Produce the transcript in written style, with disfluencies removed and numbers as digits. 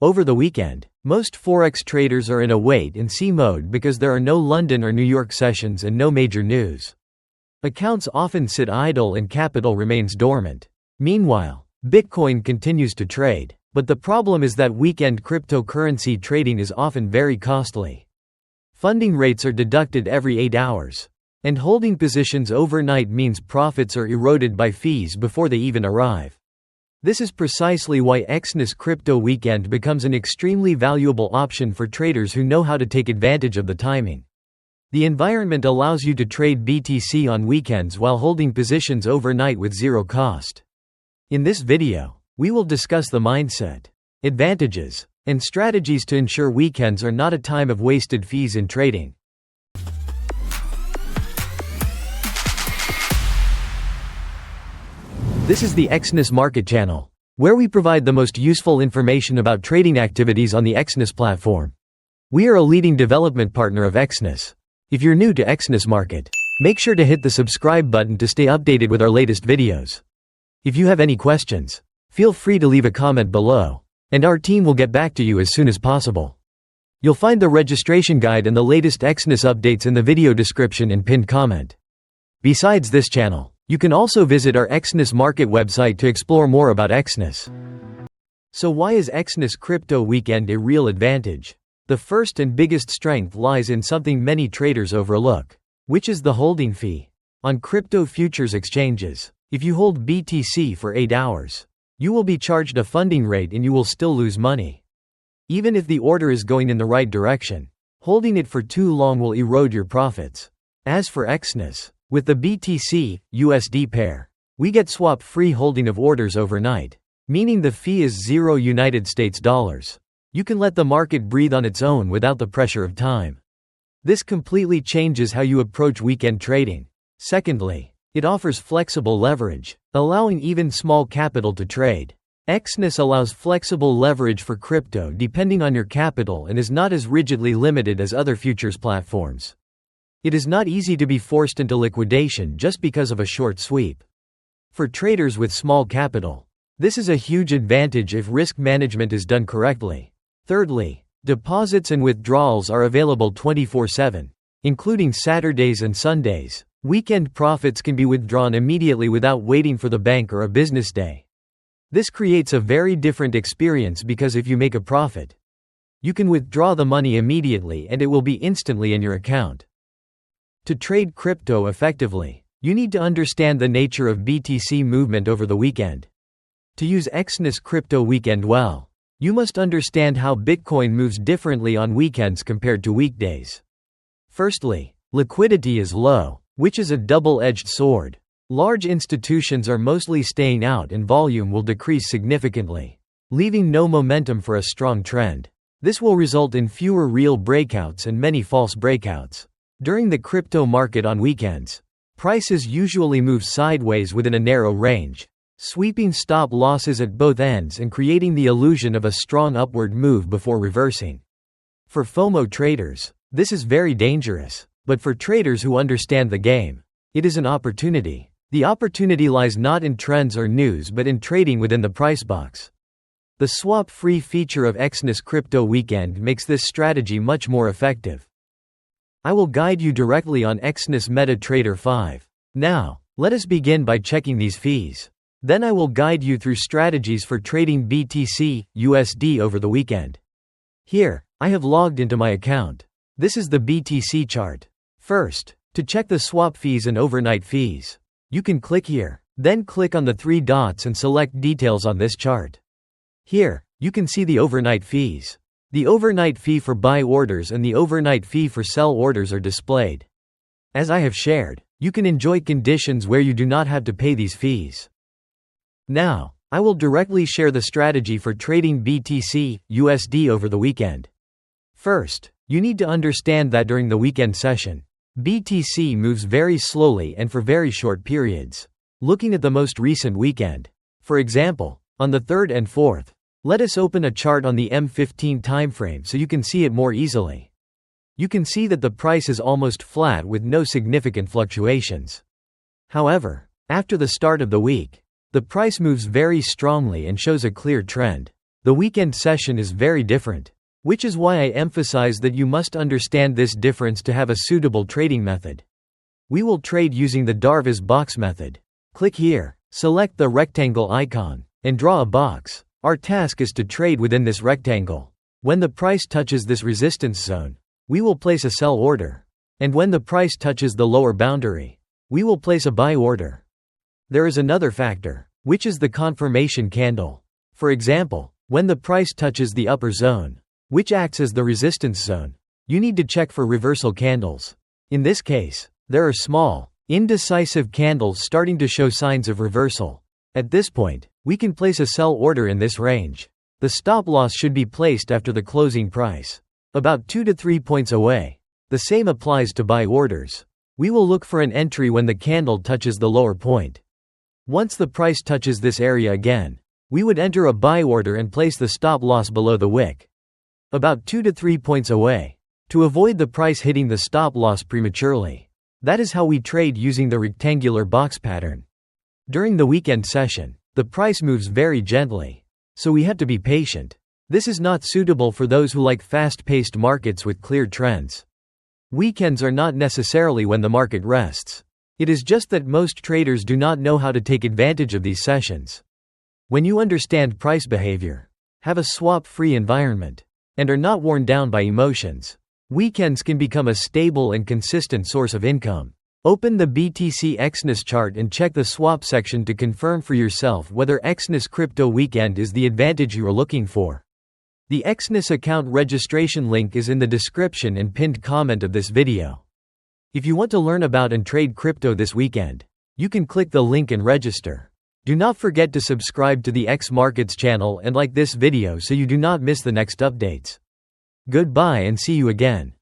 Over the weekend, most Forex traders are in a wait-and-see mode because there are no London or New York sessions and no major news. Accounts often sit idle and capital remains dormant. Meanwhile, Bitcoin continues to trade, but the problem is that weekend cryptocurrency trading is often very costly. Funding rates are deducted every 8 hours, and holding positions overnight means profits are eroded by fees before they even arrive. This is precisely why Exness Crypto Weekend becomes an extremely valuable option for traders who know how to take advantage of the timing. The environment allows you to trade BTC on weekends while holding positions overnight with zero cost. In this video, we will discuss the mindset, advantages, and strategies to ensure weekends are not a time of wasted fees in trading. This is the Exness Market Channel, where we provide the most useful information about trading activities on the Exness platform. We are a leading development partner of Exness. If you're new to Exness Market, make sure to hit the subscribe button to stay updated with our latest videos. If you have any questions, feel free to leave a comment below, and our team will get back to you as soon as possible. You'll find the registration guide and the latest Exness updates in the video description and pinned comment. Besides this channel, you can also visit our Exness Market website to explore more about Exness. So why is Exness Crypto Weekend a real advantage? The first and biggest strength lies in something many traders overlook, which is the holding fee. On crypto futures exchanges, if you hold BTC for 8 hours, you will be charged a funding rate and you will still lose money. Even if the order is going in the right direction, holding it for too long will erode your profits. As for Exness, with the BTCUSD pair, we get swap-free holding of orders overnight, meaning the fee is $0. You can let the market breathe on its own without the pressure of time. This completely changes how you approach weekend trading. Secondly, it offers flexible leverage, allowing even small capital to trade. Exness allows flexible leverage for crypto depending on your capital and is not as rigidly limited as other futures platforms. It is not easy to be forced into liquidation just because of a short sweep. For traders with small capital, this is a huge advantage if risk management is done correctly. Thirdly, deposits and withdrawals are available 24/7, including Saturdays and Sundays. Weekend profits can be withdrawn immediately without waiting for the bank or a business day. This creates a very different experience because if you make a profit, you can withdraw the money immediately and it will be instantly in your account. To trade crypto effectively, you need to understand the nature of BTC movement over the weekend. To use Exness Crypto Weekend well, you must understand how Bitcoin moves differently on weekends compared to weekdays. Firstly, liquidity is low, which is a double-edged sword. Large institutions are mostly staying out and volume will decrease significantly, leaving no momentum for a strong trend. This will result in fewer real breakouts and many false breakouts. During the crypto market on weekends, prices usually move sideways within a narrow range, sweeping stop losses at both ends and creating the illusion of a strong upward move before reversing. For FOMO traders, this is very dangerous, but for traders who understand the game, it is an opportunity. The opportunity lies not in trends or news but in trading within the price box. The swap-free feature of Exness Crypto Weekend makes this strategy much more effective. I will guide you directly on Exness MetaTrader 5. Now, let us begin by checking these fees. Then I will guide you through strategies for trading BTCUSD over the weekend. Here, I have logged into my account. This is the BTC chart. First, to check the swap fees and overnight fees, you can click here, then click on the 3 dots and select details on this chart. Here, you can see the overnight fees. The overnight fee for buy orders and the overnight fee for sell orders are displayed. As I have shared, you can enjoy conditions where you do not have to pay these fees. Now, I will directly share the strategy for trading BTCUSD over the weekend. First, you need to understand that during the weekend session, BTC moves very slowly and for very short periods. Looking at the most recent weekend, for example, on the 3rd and 4th, let us open a chart on the M15 timeframe so you can see it more easily. You can see that the price is almost flat with no significant fluctuations. However, after the start of the week, the price moves very strongly and shows a clear trend. The weekend session is very different, which is why I emphasize that you must understand this difference to have a suitable trading method. We will trade using the Darvas Box method. Click here, select the rectangle icon, and draw a box. Our task is to trade within this rectangle. When the price touches this resistance zone, we will place a sell order. And when the price touches the lower boundary, we will place a buy order. There is another factor, which is the confirmation candle. For example, when the price touches the upper zone, which acts as the resistance zone, you need to check for reversal candles. In this case, there are small, indecisive candles starting to show signs of reversal. At this point, we can place a sell order in this range. The stop loss should be placed after the closing price, about 2 to 3 points away. The same applies to buy orders. We will look for an entry when the candle touches the lower point. Once the price touches this area again, we would enter a buy order and place the stop loss below the wick, about 2 to 3 points away, to avoid the price hitting the stop loss prematurely. That is how we trade using the rectangular box pattern. During the weekend session, the price moves very gently, so we have to be patient. This is not suitable for those who like fast-paced markets with clear trends. Weekends are not necessarily when the market rests. It is just that most traders do not know how to take advantage of these sessions. When you understand price behavior, have a swap-free environment, and are not worn down by emotions, weekends can become a stable and consistent source of income. Open the BTC Exness chart and check the swap section to confirm for yourself whether Exness Crypto Weekend is the advantage you are looking for. The Exness account registration link is in the description and pinned comment of this video. If you want to learn about and trade crypto this weekend, you can click the link and register. Do not forget to subscribe to the X Markets channel and like this video so you do not miss the next updates. Goodbye and see you again.